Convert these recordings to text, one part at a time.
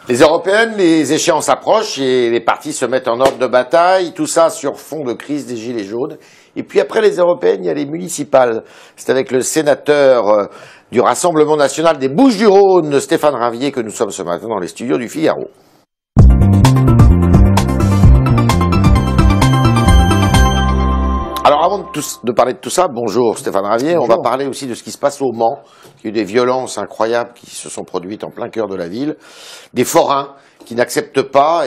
Les européennes, les échéances approchent et les partis se mettent en ordre de bataille, tout ça sur fond de crise des Gilets jaunes. Et puis après les européennes, il y a les municipales. C'est avec le sénateur du Rassemblement national des Bouches-du-Rhône, Stéphane Ravier, que nous sommes ce matin dans les studios du Figaro. Alors avant de parler de tout ça, bonjour Stéphane Ravier, bonjour. On va parler aussi de ce qui se passe au Mans. Il y a eu des violences incroyables qui se sont produites en plein cœur de la ville. Des forains qui n'acceptent pas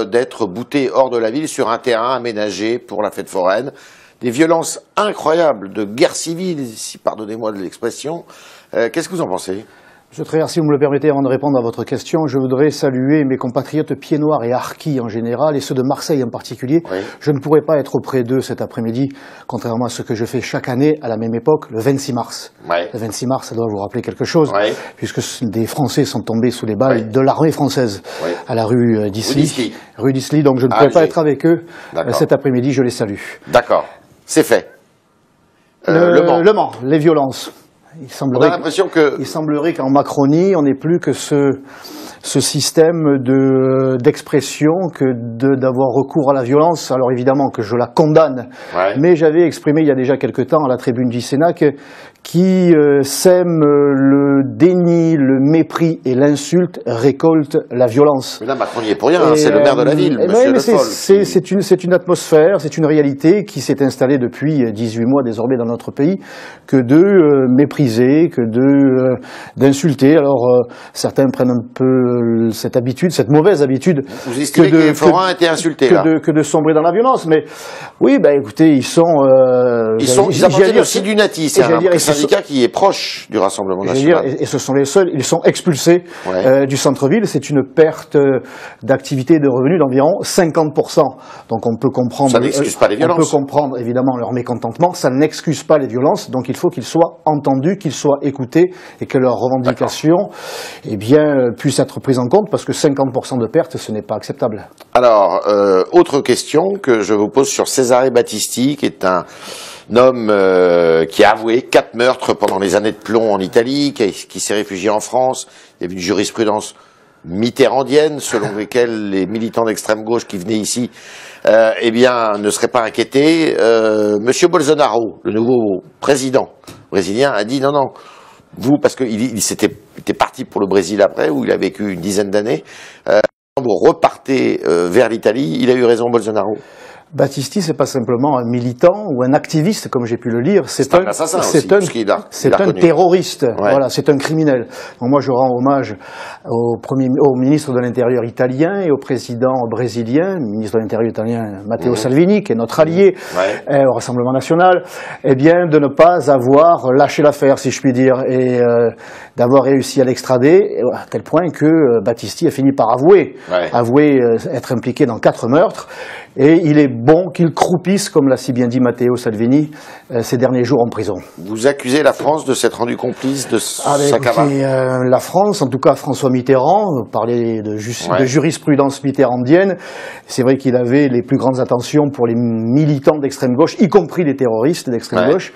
d'être boutés hors de la ville sur un terrain aménagé pour la fête foraine. Des violences incroyables de guerre civile, si pardonnez-moi de l'expression. Qu'est-ce que vous en pensez ? Monsieur Tréhard, si vous me le permettez, avant de répondre à votre question, je voudrais saluer mes compatriotes pieds-noirs et harkis en général, et ceux de Marseille en particulier. Oui. Je ne pourrais pas être auprès d'eux cet après-midi, contrairement à ce que je fais chaque année à la même époque, le 26 mars. Oui. Le 26 mars, ça doit vous rappeler quelque chose, oui, puisque des Français sont tombés sous les balles de l'armée française à la rue d'Isly. Rue d'Isly, donc je ne pourrais pas être avec eux cet après-midi, je les salue. D'accord, c'est fait. Le Mans, les violences. Il semblerait qu'en Macronie, on n'ait plus que ce système d'expression d'avoir recours à la violence. Alors évidemment que je la condamne, mais j'avais exprimé il y a déjà quelque temps à la tribune du Sénat qui sème le déni, le mépris et l'insulte récolte la violence. Mais là, Macron n'y est pour rien, c'est le maire de la ville, monsieur Le Foll. C'est une atmosphère, c'est une réalité qui s'est installée depuis 18 mois désormais dans notre pays, que de mépriser, que d'insulter. Alors certains prennent un peu cette habitude, cette mauvaise habitude. Vous estimez que les forains étaient insultés, là ? Que de sombrer dans la violence, mais oui, écoutez, ils appartiennent aussi du Nati, c'est un syndicat qui est proche du Rassemblement national. Et ce sont les seuls, ils sont expulsés du centre-ville. C'est une perte d'activité et de revenus d'environ 50%. Donc on peut comprendre. Ça n'excuse pas les violences. On peut comprendre évidemment leur mécontentement. Ça n'excuse pas les violences. Donc il faut qu'ils soient entendus, qu'ils soient écoutés et que leurs revendications, puissent être prises en compte parce que 50% de pertes, ce n'est pas acceptable. Alors, autre question que je vous pose sur Cesare Battisti, qui est un homme qui a avoué 4 meurtres pendant les années de plomb en Italie, qui s'est réfugié en France. Il y avait une jurisprudence mitterrandienne selon laquelle les militants d'extrême gauche qui venaient ici ne seraient pas inquiétés. Monsieur Bolsonaro, le nouveau président brésilien, a dit non, vous, parce qu'il était parti pour le Brésil après, où il a vécu une dizaine d'années, vous repartez vers l'Italie, il a eu raison Bolsonaro. Battisti, c'est pas simplement un militant ou un activiste, comme j'ai pu le lire. C'est un assassin c'est un terroriste. Voilà, c'est un criminel. Donc moi, je rends hommage au ministre de l'Intérieur italien et au président brésilien, le ministre de l'Intérieur italien Matteo Salvini, qui est notre allié au Rassemblement national, de ne pas avoir lâché l'affaire, si je puis dire, et d'avoir réussi à l'extrader, à tel point que Battisti a fini par avouer être impliqué dans 4 meurtres. Et il est bon qu'il croupisse, comme l'a si bien dit Matteo Salvini, ces derniers jours en prison. Vous accusez la France de s'être rendue complice de sa cavale ? La France, en tout cas François Mitterrand, vous parlez de jurisprudence mitterrandienne, c'est vrai qu'il avait les plus grandes attentions pour les militants d'extrême gauche, y compris les terroristes d'extrême gauche.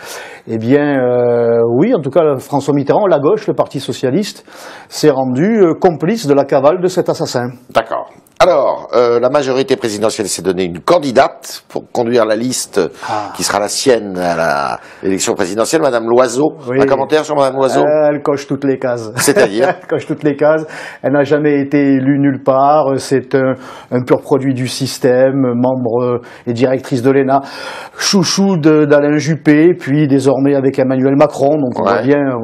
Oui, en tout cas François Mitterrand, la gauche, le Parti socialiste, s'est rendu complice de la cavale de cet assassin. D'accord. Alors, la majorité présidentielle s'est donné une candidate pour conduire la liste qui sera la sienne à l'élection présidentielle, Madame Loiseau. Un commentaire sur Madame Loiseau ? Elle coche toutes les cases. C'est-à-dire ? Elle coche toutes les cases. Elle n'a jamais été élue nulle part. C'est un pur produit du système, membre et directrice de l'ENA, chouchou d'Alain Juppé, puis désormais avec Emmanuel Macron. Donc on voit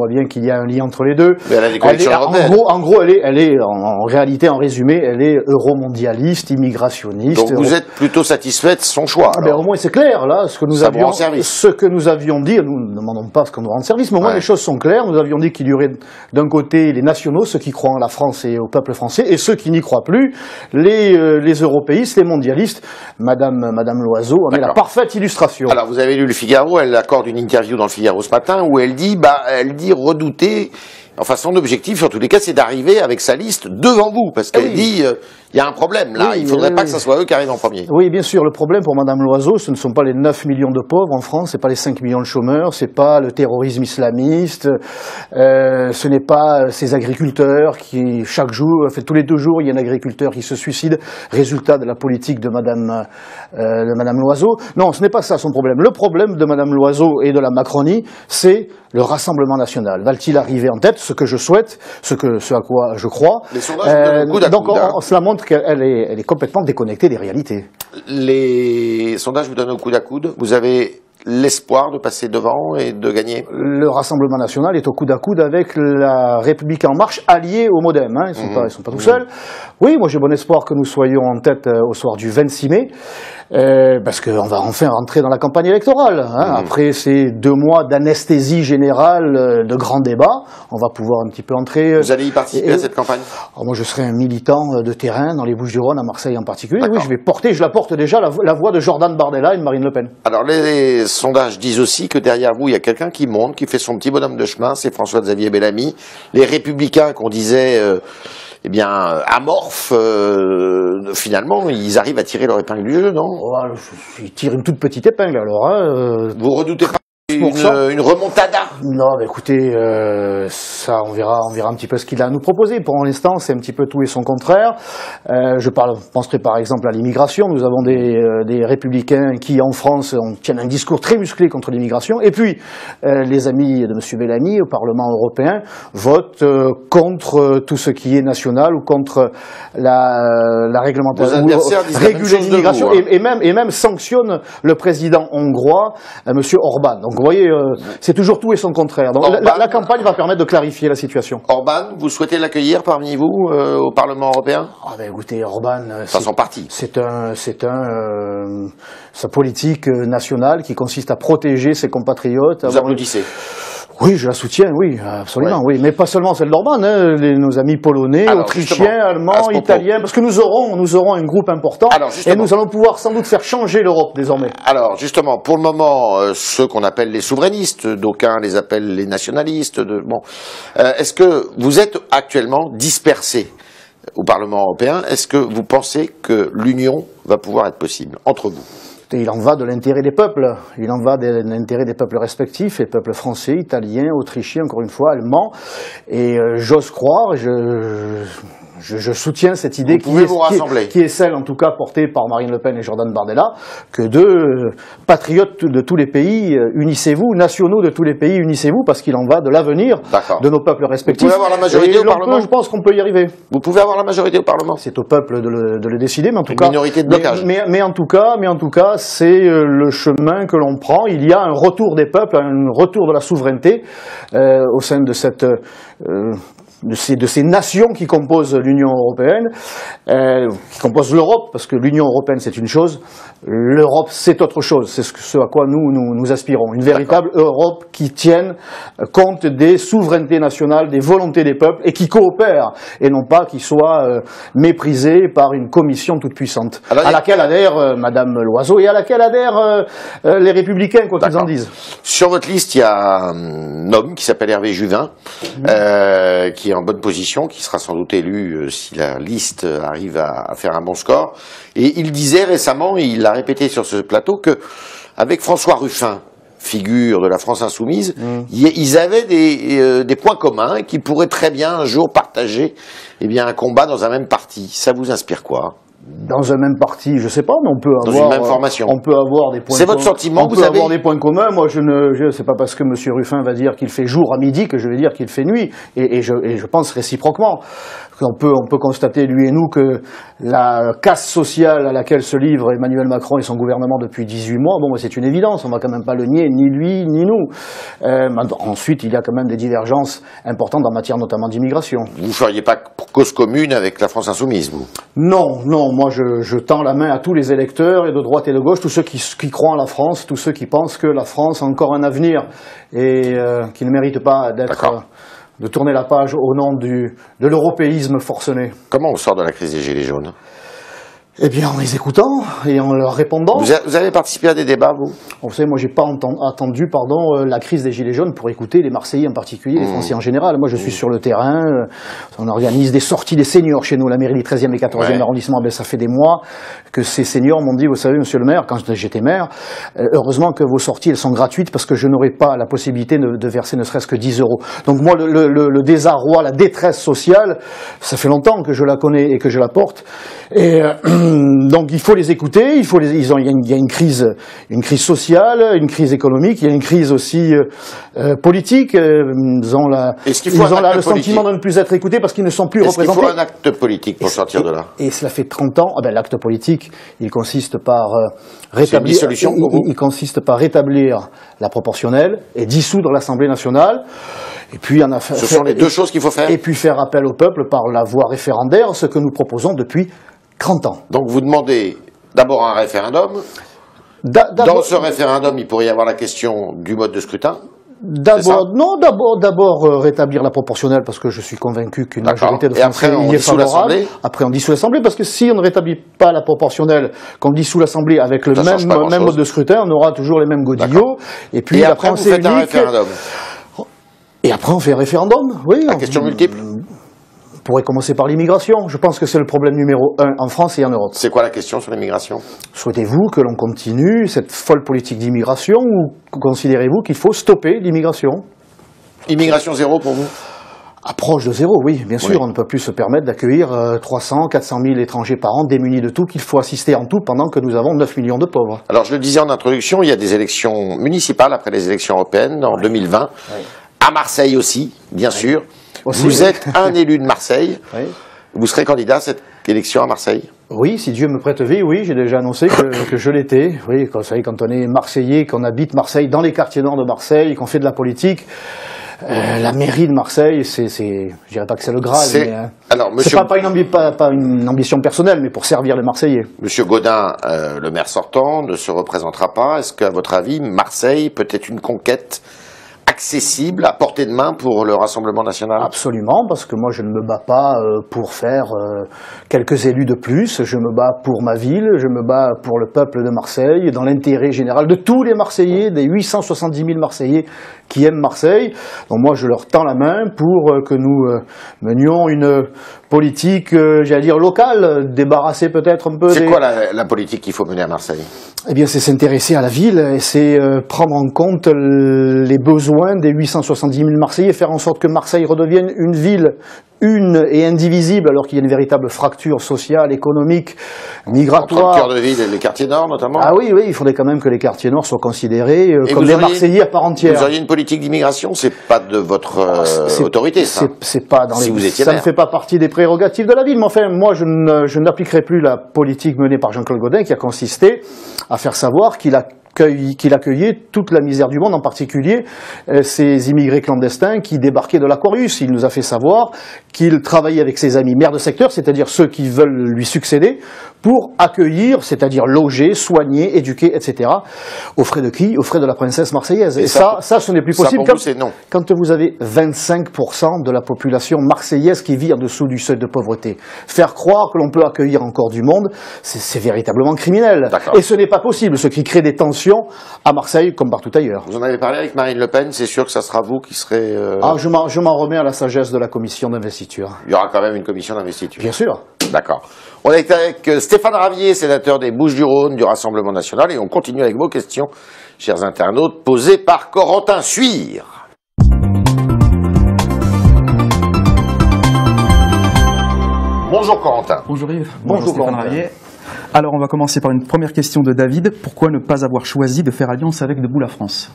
bien qu'il y a un lien entre les deux. Mais elle a des convictions européennes. En gros, elle est en réalité, en résumé, elle est euromondialiste, immigrationniste. Donc vous êtes plutôt satisfait de son choix. Au moins c'est clair, là, ce que nous avions dit, nous ne demandons pas ce qu'on nous rende service, mais au moins les choses sont claires. Nous avions dit qu'il y aurait d'un côté les nationaux, ceux qui croient en la France et au peuple français, et ceux qui n'y croient plus, les européistes, les mondialistes. Madame Loiseau en est la parfaite illustration. Alors vous avez lu le Figaro, elle accorde une interview dans le Figaro ce matin où elle dit redouter. Enfin, son objectif, en tous les cas, c'est d'arriver avec sa liste devant vous, parce qu'elle dit Il y a un problème là, il ne faudrait pas que ce soit eux qui arrivent en premier. Oui, bien sûr, le problème pour Madame Loiseau, ce ne sont pas les 9 millions de pauvres en France, ce n'est pas les 5 millions de chômeurs, ce n'est pas le terrorisme islamiste, ce n'est pas ces agriculteurs qui, chaque jour, tous les 2 jours, il y a un agriculteur qui se suicide, résultat de la politique de Madame Loiseau. Non, ce n'est pas ça son problème. Le problème de Madame Loiseau et de la Macronie, c'est le Rassemblement national. Va-t-il arriver en tête, ce que je souhaite, ce à quoi je crois. Les sondages vous donnent donc cela montre qu'elle est complètement déconnectée des réalités. Les sondages vous donnent au coude à coude. Vous avez l'espoir de passer devant et de gagner? Le Rassemblement national est au coude à coude avec la République en marche, alliée au MoDem. Hein. Ils sont pas tout seuls. Oui, moi j'ai bon espoir que nous soyons en tête au soir du 26 mai. Parce qu'on va enfin rentrer dans la campagne électorale. Hein. Après ces 2 mois d'anesthésie générale, de grands débats, on va pouvoir un petit peu entrer... Vous allez y participer à cette campagne? Alors moi je serai un militant de terrain dans les Bouches-du-Rhône, à Marseille en particulier. Oui, je la porte déjà, la voix de Jordan Bardella et de Marine Le Pen. Alors les sondages disent aussi que derrière vous, il y a quelqu'un qui monte, qui fait son petit bonhomme de chemin, c'est François-Xavier Bellamy. Les Républicains qu'on disait... eh bien, amorphes, finalement, ils arrivent à tirer leur épingle du jeu, non? Ils tirent une toute petite épingle, alors. Hein, Vous redoutez pas une remontada? Non, mais écoutez, ça, on verra un petit peu ce qu'il a à nous proposer. Pour l'instant, c'est un petit peu tout et son contraire. Je penserai par exemple à l'immigration. Nous avons des républicains qui, en France, tiennent un discours très musclé contre l'immigration. Et puis, les amis de M. Bellamy au Parlement européen votent contre tout ce qui est national ou contre la réglementation, réguler l'immigration, et même sanctionnent le président hongrois, M. Orban. Donc, vous voyez, c'est toujours tout et son contraire. Donc la campagne va permettre de clarifier la situation. Orban, vous souhaitez l'accueillir parmi vous au Parlement européen? Écoutez, Orban, son parti. C'est sa politique nationale qui consiste à protéger ses compatriotes. Vous applaudissez? Oui, je la soutiens, oui, absolument, oui. Mais pas seulement celle d'Orban, hein, nos amis polonais, autrichiens, allemands, italiens, parce que nous aurons un groupe important, et nous allons pouvoir sans doute faire changer l'Europe désormais. Alors, justement, pour le moment, ceux qu'on appelle les souverainistes, d'aucuns les appellent les nationalistes, est-ce que vous êtes actuellement dispersés au Parlement européen? Est-ce que vous pensez que l'union va pouvoir être possible entre vous? Il en va de l'intérêt des peuples, il en va de l'intérêt des peuples respectifs, les peuples français, italiens, autrichiens, encore une fois, allemands, et j'ose croire, je soutiens cette idée qui est celle, en tout cas, portée par Marine Le Pen et Jordan Bardella, que patriotes de tous les pays, unissez-vous, nationaux de tous les pays, unissez-vous, parce qu'il en va de l'avenir de nos peuples respectifs. Vous pouvez avoir la majorité au Parlement? Je pense qu'on peut y arriver. Vous pouvez avoir la majorité au Parlement? C'est au peuple de le décider, mais en tout cas... Une minorité de blocage. Mais en tout cas, c'est le chemin que l'on prend. Il y a un retour des peuples, un retour de la souveraineté au sein de cette... de ces nations qui composent l'Union européenne, qui composent l'Europe, parce que l'Union européenne c'est une chose, l'Europe c'est autre chose, c'est ce à quoi nous aspirons, une véritable Europe qui tienne compte des souverainetés nationales, des volontés des peuples, et qui coopère, et non pas qui soit méprisée par une commission toute puissante, à laquelle adhère Madame Loiseau, et à laquelle adhèrent les Républicains, quoi qu'ils en disent. Sur votre liste, il y a un homme qui s'appelle Hervé Juvin, qui est en bonne position, qui sera sans doute élu si la liste arrive à faire un bon score. Et il disait récemment, et il l'a répété sur ce plateau, que avec François Ruffin, figure de la France insoumise, ils avaient des points communs et qui pourraient très bien un jour partager un combat dans un même parti. Ça vous inspire quoi? Dans un même parti, je sais pas, mais on peut avoir... Dans une même formation. On peut avoir des points communs. C'est votre sentiment? On peut avoir des points communs. Moi, c'est pas parce que M. Ruffin va dire qu'il fait jour à midi que je vais dire qu'il fait nuit. Et je pense réciproquement. On peut constater, lui et nous, que la casse sociale à laquelle se livrent Emmanuel Macron et son gouvernement depuis 18 mois, c'est une évidence, on va quand même pas le nier, ni lui, ni nous. Ensuite, il y a quand même des divergences importantes en matière notamment d'immigration. Vous ne feriez pas cause commune avec la France insoumise, vous? Non, moi je tends la main à tous les électeurs, et de droite et de gauche, tous ceux qui croient en la France, tous ceux qui pensent que la France a encore un avenir, et qui ne mérite pas de tourner la page au nom de l'européisme forcené. Comment on sort de la crise des Gilets jaunes? Eh bien, en les écoutant et en leur répondant. Vous avez participé à des débats, vous? Vous savez, moi, j'ai pas attendu, la crise des Gilets jaunes pour écouter les Marseillais en particulier, les Français en général. Moi, je suis sur le terrain. On organise des sorties des seniors chez nous, la mairie du 13e et 14e arrondissement. Ben, ça fait des mois que ces seniors m'ont dit, vous savez, monsieur le maire, quand j'étais maire, heureusement que vos sorties, elles sont gratuites parce que je n'aurais pas la possibilité de verser ne serait-ce que 10 €. Donc moi, le désarroi, la détresse sociale, ça fait longtemps que je la connais et que je la porte. Et donc il faut les écouter, il y a une crise sociale, une crise économique, il y a une crise aussi politique. Ils ont le sentiment de ne plus être écoutés parce qu'ils ne sont plus représentés. Il faut un acte politique pour sortir de là. Et cela fait 30 ans. L'acte politique, il consiste par rétablir. Il consiste par rétablir la proportionnelle et dissoudre l'Assemblée nationale. Et puis ce sont les deux choses qu'il faut faire. Et puis faire appel au peuple par la voie référendaire, ce que nous proposons depuis 30 ans. Donc vous demandez d'abord un référendum. Dans ce référendum, il pourrait y avoir la question du mode de scrutin. D'abord rétablir la proportionnelle parce que je suis convaincu qu'une majorité de Français y est favorable. Après on dissout l'Assemblée parce que si on ne rétablit pas la proportionnelle, qu'on dissout l'Assemblée avec le même mode de scrutin, on aura toujours les mêmes godillots. Et puis après vous faites un référendum. Et après on fait un référendum, oui. La question multiple. On pourrait commencer par l'immigration. Je pense que c'est le problème numéro 1 en France et en Europe. C'est quoi la question sur l'immigration? Souhaitez-vous que l'on continue cette folle politique d'immigration ou considérez-vous qu'il faut stopper l'immigration? Immigration zéro pour vous? Approche de zéro, oui, bien sûr. On ne peut plus se permettre d'accueillir 300, 400 000 étrangers par an démunis de tout, qu'il faut assister en tout pendant que nous avons 9 millions de pauvres. Alors je le disais en introduction, il y a des élections municipales après les élections européennes en 2020. Oui. À Marseille aussi, bien sûr. Vous êtes un élu de Marseille. Oui. Vous serez candidat à cette élection à Marseille? Oui, si Dieu me prête vie, oui, j'ai déjà annoncé que je l'étais. Oui, vous savez, quand on est Marseillais, qu'on habite Marseille, dans les quartiers nord de Marseille, qu'on fait de la politique, la mairie de Marseille, je dirais pas que c'est le Graal, mais c'est pas une ambition personnelle, mais pour servir les Marseillais. Monsieur Gaudin, le maire sortant, ne se représentera pas. Est-ce qu'à votre avis, Marseille peut être une conquête accessible, à portée de main pour le Rassemblement national? Absolument, parce que moi je ne me bats pas pour faire quelques élus de plus, je me bats pour ma ville, je me bats pour le peuple de Marseille, dans l'intérêt général de tous les Marseillais, des 870 000 Marseillais qui aiment Marseille. Donc moi je leur tends la main pour que nous menions une politique, j'allais dire locale, débarrasser peut-être un peu C'est quoi la politique qu'il faut mener à Marseille? Eh bien, c'est s'intéresser à la ville et c'est prendre en compte les besoins des 870 000 Marseillais, faire en sorte que Marseille redevienne une ville une et indivisible, alors qu'il y a une véritable fracture sociale, économique, migratoire. Entre le cœur de ville et les quartiers nord, notamment? Ah oui, il faudrait quand même que les quartiers nord soient considérés comme des Marseillais à part entière. Vous auriez une politique d'immigration? C'est pas de votre autorité, ça? C'est pas dans si vous étiez ça maire. Ne fait pas partie des prérogatives de la ville, mais enfin, moi, je n'appliquerai plus la politique menée par Jean-Claude Gaudin, qui a consisté à faire savoir qu'il accueillait toute la misère du monde, en particulier ces immigrés clandestins qui débarquaient de l'Aquarius. Il nous a fait savoir qu'il travaillait avec ses amis maires de secteur, c'est-à-dire ceux qui veulent lui succéder, pour accueillir, c'est-à-dire loger, soigner, éduquer, etc. Aux frais de qui? Aux frais de la princesse marseillaise. Et ça, ce n'est plus possible quand vous avez 25% de la population marseillaise qui vit en dessous du seuil de pauvreté. Faire croire que l'on peut accueillir encore du monde, c'est véritablement criminel. Et ce n'est pas possible, ce qui crée des tensions à Marseille comme partout ailleurs. Vous en avez parlé avec Marine Le Pen, c'est sûr que ça sera vous qui serez... je m'en remets à la sagesse de la commission d'investiture. Il y aura quand même une commission d'investiture. Bien sûr. D'accord. On est avec Stéphane Ravier, sénateur des Bouches-du-Rhône du Rassemblement national, et on continue avec vos questions, chers internautes, posées par Corentin Suire. Bonjour Corentin. Bonjour Yves. Bonjour Stéphane Ravier. Alors on va commencer par une première question de David. Pourquoi ne pas avoir choisi de faire alliance avec Debout la France?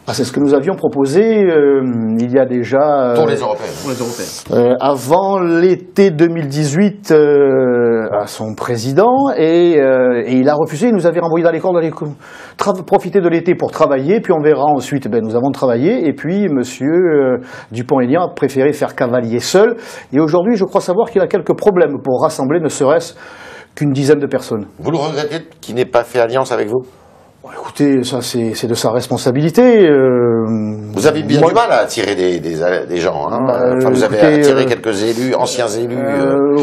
C'est ce que nous avions proposé il y a déjà... Pour les Européens. Avant l'été 2018 à son président et il a refusé, il nous avait renvoyé dans les corps d'aller profiter de l'été pour travailler, puis on verra ensuite. Nous avons travaillé et puis monsieur Dupont-Aignan a préféré faire cavalier seul et aujourd'hui je crois savoir qu'il a quelques problèmes pour rassembler ne serait-ce qu'une dizaine de personnes. Vous le regrettez qu'il n'ait pas fait alliance avec vous? Écoutez, ça c'est de sa responsabilité. Vous avez bien du mal à attirer des gens, hein. Enfin, vous avez attiré quelques élus, anciens élus.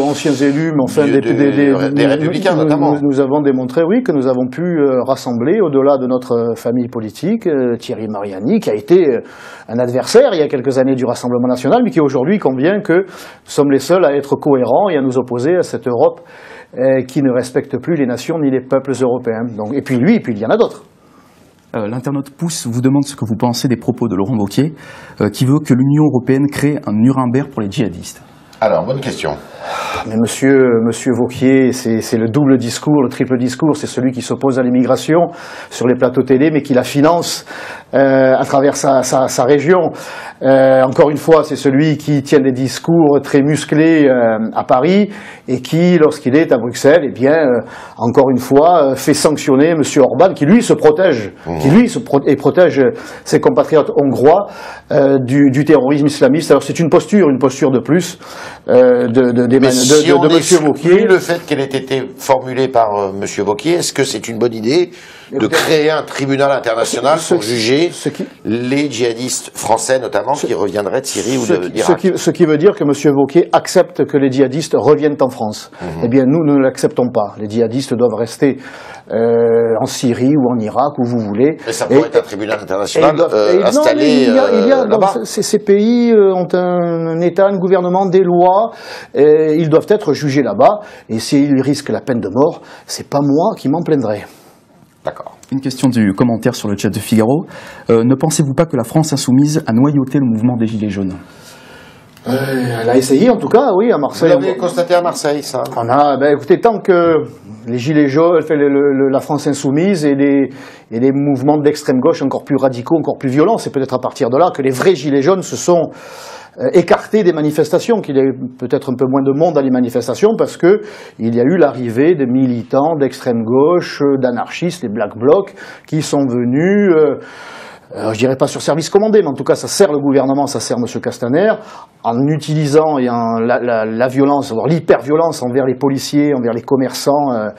Anciens élus, mais enfin des républicains notamment. Nous avons démontré, oui, que nous avons pu rassembler au-delà de notre famille politique, Thierry Mariani, qui a été un adversaire il y a quelques années du Rassemblement national, mais qui aujourd'hui convient que nous sommes les seuls à être cohérents et à nous opposer à cette Europe qui ne respecte plus les nations ni les peuples européens. Donc, et puis lui, et puis il y en a d'autres. L'internaute Pouce vous demande ce que vous pensez des propos de Laurent Wauquiez, qui veut que l'Union européenne crée un Nuremberg pour les djihadistes. Alors, bonne question. Mais monsieur Wauquiez, c'est le double discours, le triple discours, c'est celui qui s'oppose à l'immigration sur les plateaux télé, mais qui la finance à travers sa région. Encore une fois, c'est celui qui tient des discours très musclés à Paris et qui, lorsqu'il est à Bruxelles, eh bien, encore une fois, fait sanctionner monsieur Orban, qui lui se protège, et protège ses compatriotes hongrois du terrorisme islamiste. Alors c'est une posture de plus de monsieur Wauquiez. Le fait qu'elle ait été formulée par monsieur Wauquiez, est-ce que c'est une bonne idée de créer un tribunal international pour juger les djihadistes français, notamment, qui reviendraient de Syrie ou d'Irak? Ce qui veut dire que M. Wauquiez accepte que les djihadistes reviennent en France. Eh bien, nous ne l'acceptons pas. Les djihadistes doivent rester en Syrie ou en Irak, où vous voulez. Et ça pourrait être un tribunal international installé là-bas. Ces pays ont un État, un gouvernement, des lois. Ils doivent être jugés là-bas. Et s'ils risquent la peine de mort, c'est pas moi qui m'en plaindrai. D'accord. Une question du commentaire sur le chat de Figaro. Ne pensez-vous pas que la France insoumise a noyauté le mouvement des Gilets jaunes? Elle a essayé, en tout cas, oui, à Marseille. Vous l'avez constaté à Marseille, ça? Écoutez, tant que les Gilets jaunes, la France insoumise et les mouvements d'extrême gauche encore plus radicaux, encore plus violents, c'est peut-être à partir de là que les vrais Gilets jaunes se sont écartés des manifestations, qu'il y a eu peut-être un peu moins de monde à les manifestations parce que il y a eu l'arrivée de militants d'extrême gauche, d'anarchistes, les Black Blocs, qui sont venus, je dirais pas sur service commandé, mais en tout cas ça sert le gouvernement, ça sert M. Castaner, en utilisant la violence, voire l'hyper-violence envers les policiers, envers les commerçants,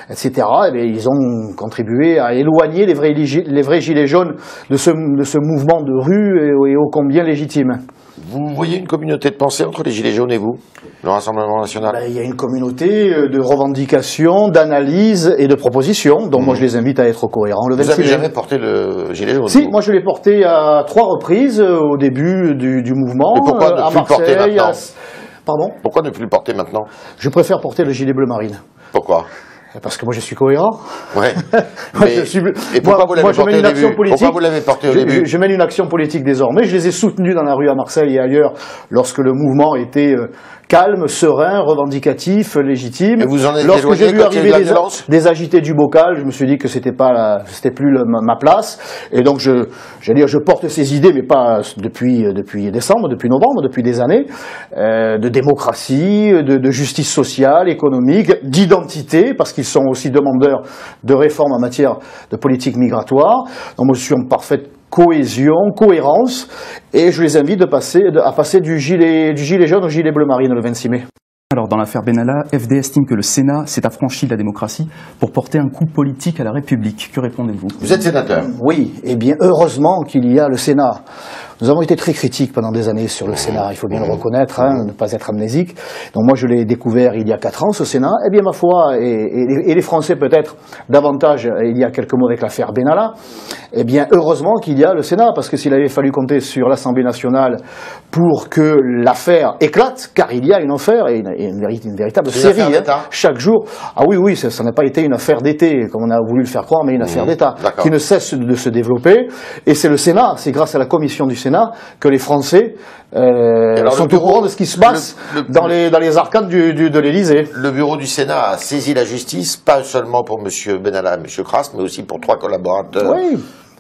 etc. Et bien, ils ont contribué à éloigner les vrais gilets jaunes de ce mouvement de rue et ô combien légitime. Vous voyez une communauté de pensée entre les Gilets jaunes et vous, le Rassemblement national? Il y a une communauté de revendications, d'analyses et de propositions, donc moi je les invite à être cohérents le 26 mai. Vous n'avez jamais porté le gilet jaune? Si, moi je l'ai porté à 3 reprises au début du mouvement. Et pourquoi ne plus le porter maintenant? Pardon? Pourquoi ne plus le porter maintenant? Je préfère porter le gilet bleu marine. Pourquoi? Parce que moi je suis cohérent. Ouais. Et pourquoi vous l'avez porté au début? Pourquoi vous l'avez porté au début? Je mène une action politique désormais. Je les ai soutenus dans la rue à Marseille et ailleurs lorsque le mouvement était calme, serein, revendicatif, légitime. Et vous en êtes lorsque j'ai vu arriver des agités du bocal, je me suis dit que c'était plus ma place. Et donc je porte ces idées, mais pas depuis décembre, depuis novembre, depuis des années, de démocratie, de justice sociale, économique, d'identité, parce qu'ils sont aussi demandeurs de réformes en matière de politique migratoire. Donc moi je suis en parfaite cohésion, cohérence, et je les invite à passer du gilet jaune au gilet bleu marine le 26 mai. Alors, dans l'affaire Benalla, FD estime que le Sénat s'est affranchi de la démocratie pour porter un coup politique à la République. Que répondez-vous? Vous êtes sénateur? Oui, et bien heureusement qu'il y a le Sénat. Nous avons été très critiques pendant des années sur le Sénat, il faut bien le reconnaître, ne pas être amnésique. Donc moi je l'ai découvert il y a 4 ans, ce Sénat. Eh bien ma foi, et les Français peut-être davantage, il y a quelques mots avec l'affaire Benalla, eh bien heureusement qu'il y a le Sénat, parce que s'il avait fallu compter sur l'Assemblée nationale pour que l'affaire éclate, car il y a une affaire, et une véritable série, chaque jour. Ah oui, ça n'a pas été une affaire d'été, comme on a voulu le faire croire, mais une affaire d'État, qui ne cesse de se développer. Et c'est le Sénat, c'est grâce à la commission du Sénat que les Français sont au courant de ce qui se passe dans les arcades de l'Élysée. Le bureau du Sénat a saisi la justice, pas seulement pour M. Benalla et M. Kras, mais aussi pour 3 collaborateurs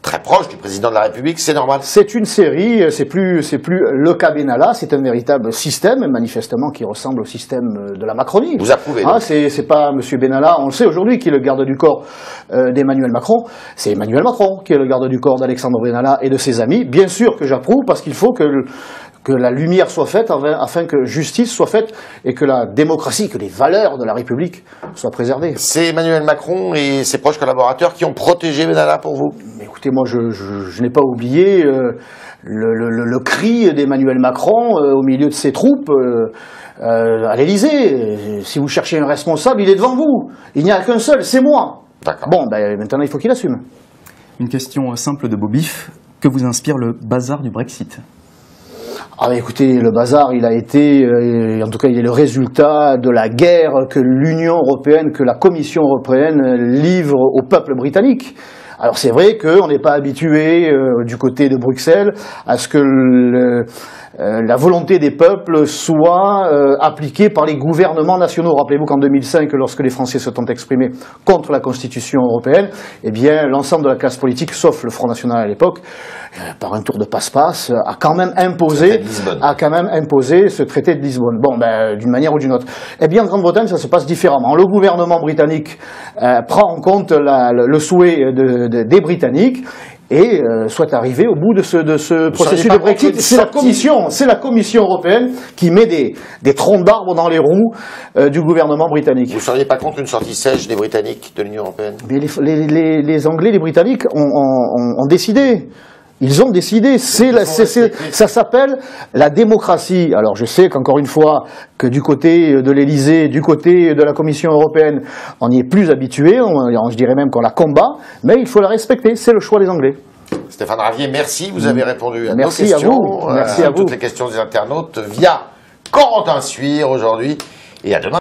très proches du président de la République, c'est normal. C'est une série, c'est plus le cas Benalla, c'est un véritable système, manifestement, qui ressemble au système de la Macronie. Vous approuvez? C'est pas M. Benalla, on le sait aujourd'hui, qui est le garde du corps d'Emmanuel Macron, c'est Emmanuel Macron qui est le garde du corps d'Alexandre Benalla et de ses amis. Bien sûr que j'approuve, parce qu'il faut que que la lumière soit faite afin que justice soit faite et que la démocratie, que les valeurs de la République soient préservées. C'est Emmanuel Macron et ses proches collaborateurs qui ont protégé Benalla pour vous? Écoutez, moi je n'ai pas oublié le cri d'Emmanuel Macron au milieu de ses troupes à l'Élysée. Si vous cherchez un responsable, il est devant vous. Il n'y a qu'un seul, c'est moi. Bon, ben, maintenant il faut qu'il assume. Une question simple de Bobif. Que vous inspire le bazar du Brexit? Ah bah écoutez, le bazar, il a été, en tout cas il est le résultat de la guerre que l'Union européenne, que la Commission européenne livre au peuple britannique. Alors c'est vrai qu'on n'est pas habitué du côté de Bruxelles à ce que la volonté des peuples soit appliquée par les gouvernements nationaux. Rappelez-vous qu'en 2005, lorsque les Français se sont exprimés contre la Constitution européenne, eh bien l'ensemble de la classe politique, sauf le Front National à l'époque, par un tour de passe-passe, a quand même imposé ce traité de Lisbonne. Bon, ben, d'une manière ou d'une autre. Eh bien, en Grande-Bretagne, ça se passe différemment. Le gouvernement britannique prend en compte le souhait des Britanniques et souhaite arriver au bout de ce processus de Brexit. C'est la Commission européenne qui met des troncs d'arbres dans les roues du gouvernement britannique. Vous ne seriez pas contre une sortie sèche des Britanniques de l'Union européenne? Mais les Anglais, les Britanniques ont décidé. Ils ont décidé, ça s'appelle la démocratie. Alors je sais qu'encore une fois, que du côté de l'Élysée, du côté de la Commission européenne, on y est plus habitué, je dirais même qu'on la combat, mais il faut la respecter, c'est le choix des Anglais. Stéphane Ravier, merci, vous avez répondu à nos questions, merci à vous. Toutes les questions des internautes via Corentin Suire aujourd'hui, et à demain.